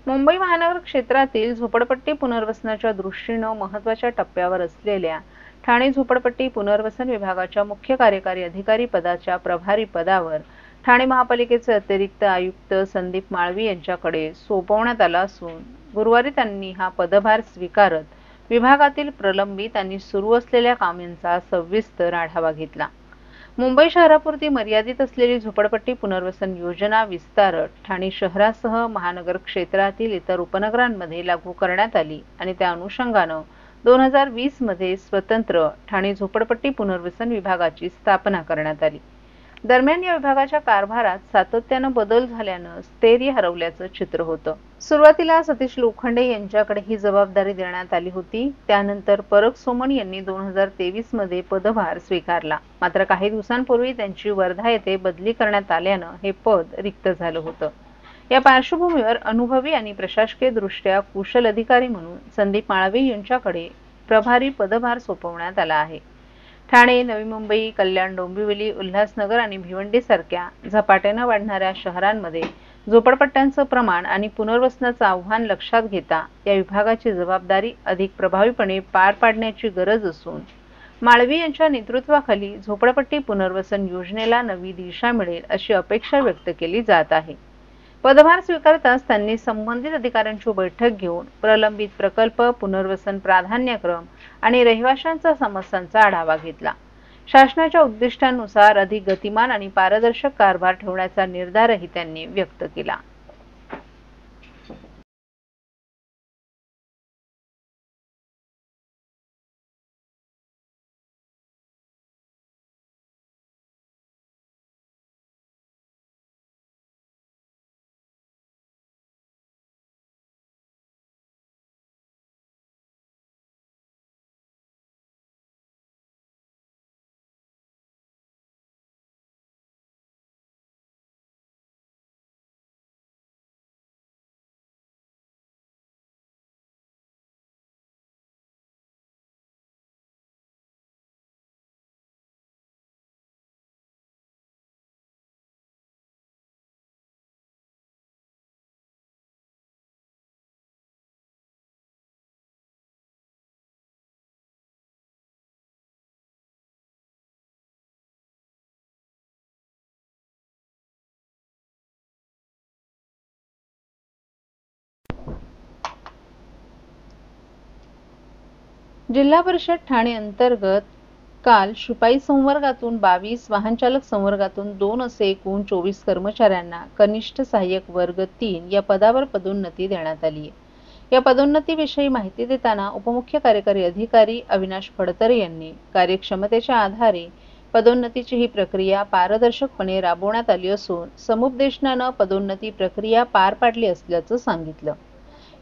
मुंबई महानगर क्षेत्रातील झोपडपट्टी पुनर्वसनाच्या दृष्टीने महत्त्वाच्या टप्प्यावर असलेल्या ठाणे झोपडपट्टी पुनर्वसन विभागाच्या मुख्य कार्यकारी अधिकारी पदाच्या प्रभारी पदावर ठाणे महापालिकेचे अतिरिक्त आयुक्त संदीप माळवी यांच्याकडे सोपवण्यात आला असून गुरुवारी त्यांनी हा पदभार स्वीकारत विभागातील प्रलंबित आणि सुरू असलेल्या कामांचा सविस्तर आढावा घेतला। मुंबई शहरापुरती मर्यादित असलेली झोपडपट्टी पुनर्वसन योजना विस्तारत ठाणे शहरासह महानगर क्षेत्रातील इतर उपनगरांमध्ये लागू करण्यात आली आणि त्या अनुषंगाने 2020 मध्ये स्वतंत्र ठाणे झोपडपट्टी पुनर्वसन विभागाची स्थापना करण्यात आली। दरम्यान या विभागाच्या कारभारात सातत्याने बदल झाल्याने स्थैर्य हरवल्याचं चित्र होतं। सुरुवातीला सतीश लोखंडे यांच्याकडे ही जबाबदारी देण्यात आली होती। त्यानंतर परब सोमण यांनी 2023 मध्ये पदभार स्वीकारला। मात्र काही दिवसांपूर्वी त्यांची वर्धा येथे बदली करण्यात आल्याने हे पद रिक्त झालं होतं। या पार्श्वभूमीवर अनुभवी आणि प्रशासकीय दृष्ट्या कुशल अधिकारी म्हणून संदीप माळवी यांच्याकडे प्रभारी पदभार सोपवण्यात आला आहे। ठाणे, नवी मुंबई, कल्याण, डोंबिवली, उल्हासनगर आणि भिवंडी सारख्या झपाट्याने वाढणाऱ्या शहरांमध्ये झोपडपट्ट्यांचं प्रमाण आणि पुनर्वसनाचं आव्हान लक्षात घेता या विभागाची जबाबदारी अधिक प्रभावीपणे पार पाडण्याची गरज असून माळवी यांच्या नेतृत्वाखाली झोपडपट्टी पुनर्वसन योजनेला नवी दिशा मिळेल अशी अपेक्षा व्यक्त केली जात आहे। पदभार स्वीकारताच त्यांनी संबंधित अधिकाऱ्यांची बैठक घेऊन प्रलंबित प्रकल्प, पुनर्वसन प्राधान्यक्रम आणि रहिवाशांच्या समस्यांचा आढावा घेतला। शासनाच्या उद्दिष्टांनुसार अधिक गतिमान आणि पारदर्शक कारभार ठेवण्याचा निर्धारही त्यांनी व्यक्त केला। जिल्हा परिषद ठाणे अंतर्गत काल शिपाई संवर्गातून 22, वाहनचालक संवर्गातून 2 असे एकूण 24 कर्मचाऱ्यांना कनिष्ठ सहाय्यक वर्ग 3 या पदावर पदोन्नती देण्यात आली आहे। या पदोन्नतीविषयी माहिती देताना उपमुख्य कार्यकारी अधिकारी अविनाश फडतरे यांनी कार्यक्षमतेच्या आधारे पदोन्नतीची ही प्रक्रिया पारदर्शकपणे राबवण्यात आली असून समुपदेशनाने पदोन्नती प्रक्रिया पार पाडली असल्याचं सांगितलं।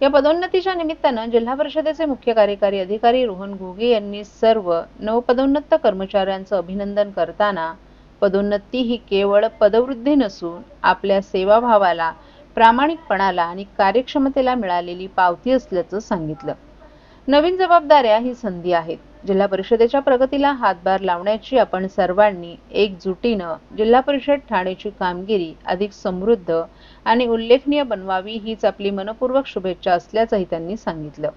या पदोन्नतीच्या निमित्ताने जिल्हा परिषदेचे मुख्य कार्यकारी अधिकारी रोहन घुगे यांनी सर्व नवपदोन्नत कर्मचाऱ्यांचं अभिनंदन करताना पदोन्नती ही केवळ पदवृद्धी नसून आपल्या सेवाभावाला, प्रामाणिकपणाला आणि कार्यक्षमतेला मिळालेली पावती असल्याचं सांगितलं। नवीन जबाबदाऱ्या ही संधी आहेत। जिल्हा परिषदेच्या प्रगतीला हातभार लावण्याची आपण सर्वांनी एकजुटीनं जिल्हा परिषद ठाणेची कामगिरी अधिक समृद्ध आणि उल्लेखनीय बनवावी हीच आपली मनपूर्वक शुभेच्छा असल्याचंही त्यांनी सांगितलं।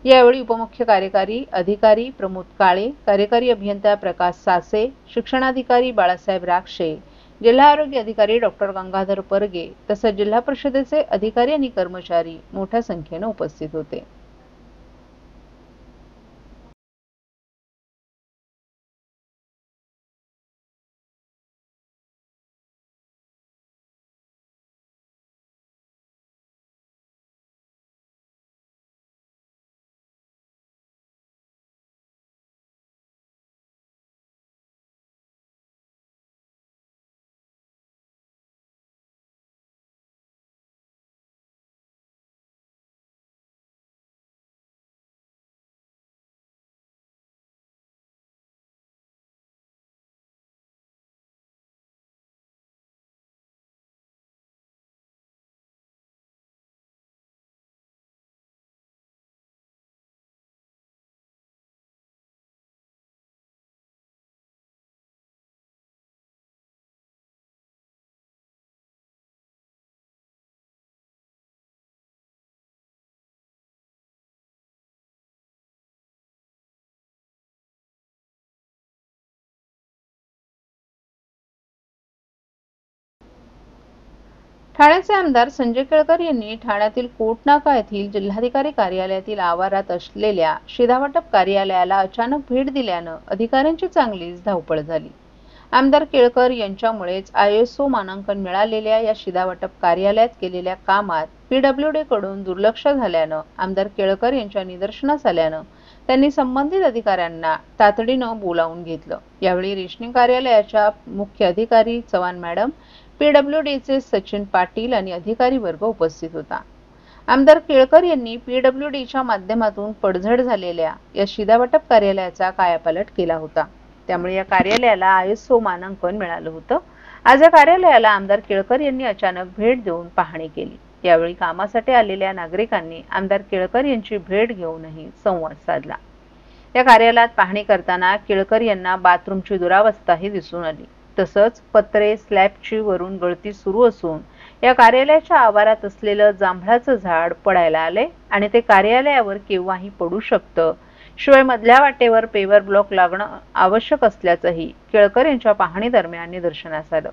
यावेळी उपमुख्य कार्यकारी अधिकारी प्रमोद काळे, कार्यकारी अभियंता प्रकाश सासे, शिक्षणाधिकारी बाळासाहेब राक्षे, जिल्हा आरोग्य अधिकारी डॉक्टर गंगाधर परगे तसंच जिल्हा परिषदेचे अधिकारी आणि कर्मचारी मोठ्या संख्येने उपस्थित होते। ठाण्याचे आमदार संजय केळकर यांनी ठाण्यातील कोटनाका येथील जिल्हाधिकारी कार्यालयातील आवारात असलेल्या शिधावाटप कार्यालयाला अचानक भेट दिल्यानं अधिकाऱ्यांची चांगलीच धावपळ झाली. आमदार केळकर यांच्यामुळेच ISO मानांकन मिळालेल्या या शिधावाटप कार्यालयात केलेल्या कामात PWD कडून दुर्लक्ष झाल्यानं आमदार केळकर यांच्या निदर्शनास आल्यानं त्यांनी संबंधित अधिकाऱ्यांना तातडीनं बोलावून घेतलं. यावेळी रेशनिंग कार्यालयाच्या मुख्य अधिकारी चव्हाण मॅडम, PWDचे सचिन पाटील आणि अधिकारी वर्ग उपस्थित होता. आमदार केळकर यांनी PWDच्या माध्यमातून पडझड झालेल्या या शिधावाटप कार्यालयाचा कायापालट केला होता. त्यामुळे या कार्यालयाला ISO मानांकन मिळालं होतं. आज या कार्यालयाला आमदार केळकर यांनी अचानक भेट देऊन पाहणी केली. यावेळी कामासाठी आलेल्या नागरिकांनी आमदार केळकर यांची भेट घेऊनही संवाद साधला. या कार्यालयात पाहणी करताना केळकर यांना बाथरूमची दुरावस्थाही दिसून आली. तसंच पत्रे, स्लॅबची वरून गळती सुरू असून या कार्यालयाच्या आवारात असलेलं जांभळाचं झाड पडायला आले आणि ते कार्यालयावर केव्हाही पडू शकतं. शिवाय मधल्या वाटेवर पेवर ब्लॉक लागणं आवश्यक असल्याचंही केळकर यांच्या पाहणी दरम्यान निदर्शनास आलं.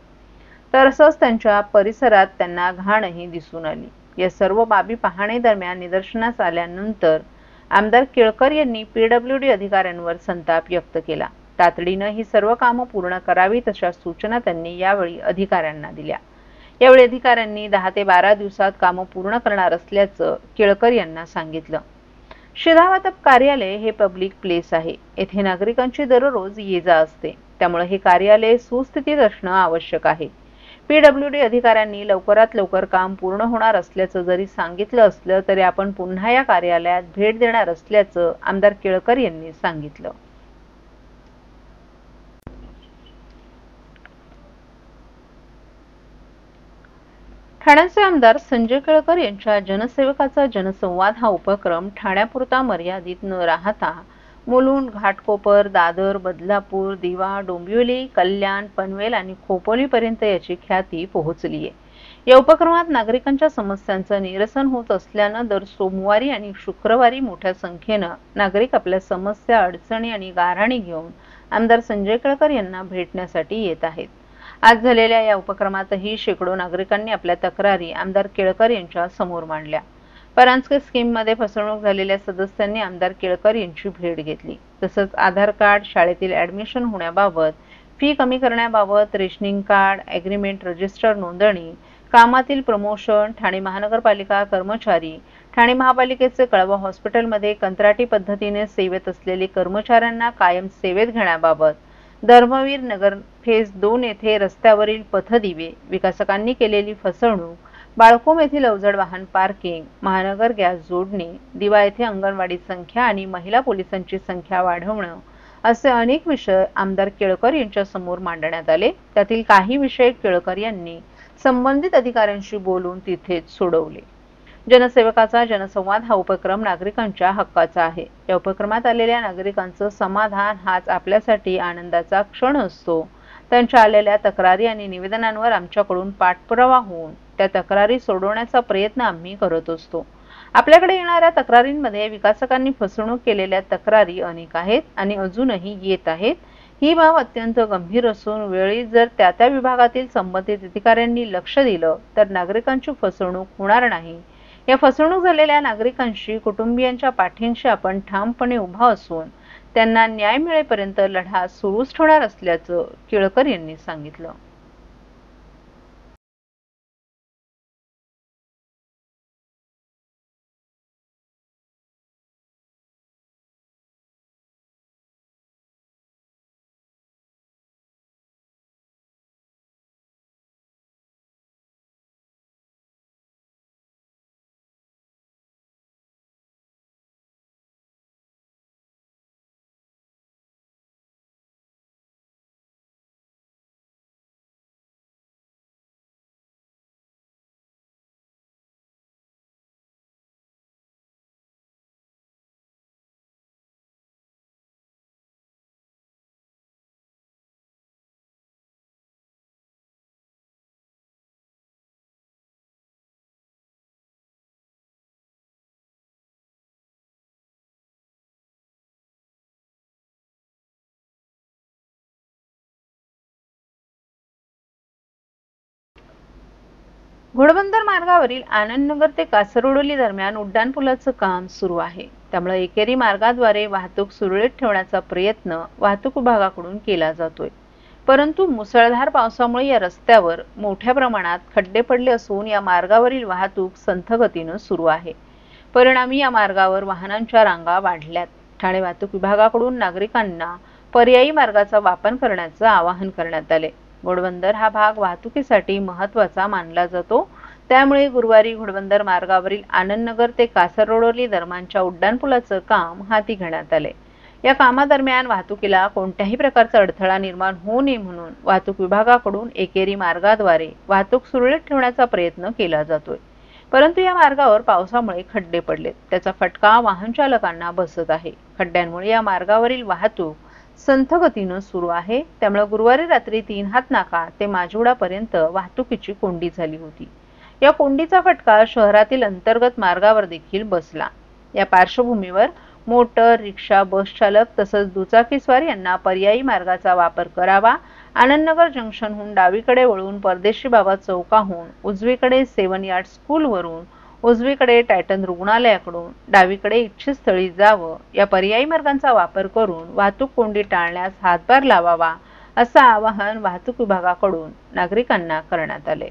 तसंच त्यांच्या परिसरात त्यांना घाणही दिसून आली. या सर्व बाबी पाहणी दरम्यान निदर्शनास आल्यानंतर आमदार केळकर यांनी PWD अधिकाऱ्यांवर संताप व्यक्त केला. तातडीनं ही सर्व कामं पूर्ण करावीत अशा सूचना त्यांनी यावेळी अधिकाऱ्यांना दिल्या. यावेळी अधिकाऱ्यांनी 10 ते 12 दिवसात कामं पूर्ण करणार असल्याचं केळकर यांना सांगितलं. शिधावाटप कार्यालय हे पब्लिक प्लेस आहे. येथे नागरिकांची दररोज ये-जा असते. त्यामुळे हे कार्यालय सुस्थितीत असणं आवश्यक आहे. PWD अधिकाऱ्यांनी लवकरात लवकर काम पूर्ण होणार असल्याचं जरी सांगितलं असलं तरी आपण पुन्हा या कार्यालयात भेट देणार असल्याचं आमदार केळकर यांनी सांगितलं. ठाण्याचे आमदार संजय केळकर यांच्या जनसेवकाचा जनसंवाद हा उपक्रम ठाण्यापुरता मर्यादित न राहता मुलुंड, घाटकोपर, दादर, बदलापूर, दिवा, डोंबिवली, कल्याण, पनवेल आणि खोपोलीपर्यंत याची ख्याती पोहोचली आहे. या उपक्रमात नागरिकांच्या समस्यांचं निरसन होत असल्यानं दर सोमवारी आणि शुक्रवारी मोठ्या संख्येनं नागरिक आपल्या समस्या, अडचणी आणि गाऱ्हाणी घेऊन आमदार संजय केळकर यांना भेटण्यासाठी येत आहेत. आज झालेल्या या उपक्रमातही शेकडो नागरिकांनी आपल्या तक्रारी आमदार केळकर यांच्या समोर मांडल्या. परांजपे स्कीममध्ये फसवणूक झालेल्या सदस्यांनी आमदार केळकर यांची भेट घेतली. तसंच आधार कार्ड, शाळेतील ऍडमिशन होण्याबाबत, फी कमी करण्याबाबत, रेशनिंग कार्ड, ॲग्रीमेंट, रजिस्टर नोंदणी, कामातील प्रमोशन, ठाणे महानगरपालिका कर्मचारी, ठाणे महापालिकेचे कळवा हॉस्पिटलमध्ये कंत्राटी पद्धतीने सेवेत असलेले कर्मचाऱ्यांना कायम सेवेत घेण्याबाबत, धर्मवीर नगर फेज 2 येथे रस्त्यावरील पथदिवे, विकासकांनी केलेली फसवणूक, बाळकोम येथील अवजड वाहन पार्किंग, महानगर गॅस जोडणी, दिवा येथे अंगणवाडी संख्या आणि महिला पोलिसांची संख्या वाढवणं असे अनेक विषय आमदार केळकर यांच्या समोर मांडण्यात आले. त्यातील काही विषय केळकर यांनी संबंधित अधिकाऱ्यांशी बोलून तिथेच सोडवले. जनसेवकाचा जनसंवाद हा उपक्रम नागरिकांच्या हक्काचा आहे. या उपक्रमात आलेल्या नागरिकांचं समाधान हाच आपल्यासाठी आनंदाचा क्षण असतो. त्यांच्या आलेल्या तक्रारी आणि निवेदनांवर आमच्याकडून पाठपुरावा होऊन त्या तक्रारी सोडवण्याचा प्रयत्न आम्ही करत असतो. आपल्याकडे येणाऱ्या तक्रारींमध्ये विकासकांनी फसवणूक केलेल्या तक्रारी अनेक आहेत आणि अजूनही येत आहेत. ही बाब अत्यंत गंभीर असून वेळी जर त्या विभागातील संबंधित अधिकाऱ्यांनी लक्ष दिलं तर नागरिकांची फसवणूक होणार नाही. या फसवणूक झालेल्या नागरिकांशी, कुटुंबियांच्या पाठीशी आपण ठामपणे उभा असून त्यांना न्याय मिळेपर्यंत लढा सुरूच ठेवणार असल्याचं केळकर यांनी सांगितलं. घोडबंदर मार्गावरील आनंदनगर ते कासरगोडोली दरम्यान उड्डाणपुलाचं काम सुरू आहे. त्यामुळे एकेरी मार्गाद्वारे वाहतूक सुरळीत ठेवण्याचा प्रयत्न वाहतूक विभागाकडून केला जातोय. परंतु मुसळधार पावसामुळे या रस्त्यावर मोठ्या प्रमाणात खड्डे पडले असून या मार्गावरील वाहतूक संथ गतीनं सुरू आहे. परिणामी या मार्गावर वाहनांच्या रांगा वाढल्यात. ठाणे वाहतूक विभागाकडून नागरिकांना पर्यायी मार्गाचा वापर करण्याचं आवाहन करण्यात आले. घोडबंदर हा भाग वाहतुकीसाठी महत्त्वाचा मानला जातो. त्यामुळे गुरुवारी घोडबंदर मार्गावरील आनंदनगर ते कासरगोडोली दरम्यानच्या उड्डाणपुलाचं काम हाती घेण्यात आले. या कामादरम्यान वाहतुकीला कोणत्याही प्रकारचा अडथळा निर्माण होऊ नये म्हणून वाहतूक विभागाकडून एकेरी मार्गाद्वारे वाहतूक सुरळीत ठेवण्याचा प्रयत्न केला जातोय. परंतु या मार्गावर पावसामुळे खड्डे पडलेत. त्याचा फटका वाहन चालकांना बसत आहे. खड्ड्यांमुळे या मार्गावरील वाहतूक संथ गतीनं सुरू आहे. त्यामुळे गुरुवारी रात्री 3 हातनाका ते माजिवडापर्यंत वाहतुकीची कोंडी झाली होती. या कोंडीचा फटका शहरातील अंतर्गत मार्गावर देखील बसला. या पार्श्वभूमीवर मोटर, रिक्षा, बस चालक तसंच दुचाकीस्वार यांना पर्यायी मार्गाचा वापर करावा. आनंदनगर जंक्शनहून डावीकडे वळून परदेशी बाबा चौकाहून उजवीकडे 7 यार्ड स्कूलवरून उजवीकडे टायटन रुग्णालयाकडून डावीकडे इच्छित स्थळी जावं. या पर्यायी मार्गांचा वापर करून वाहतूक कोंडी टाळण्यास हातभार लावावा असं आवाहन वाहतूक विभागाकडून नागरिकांना करण्यात आले.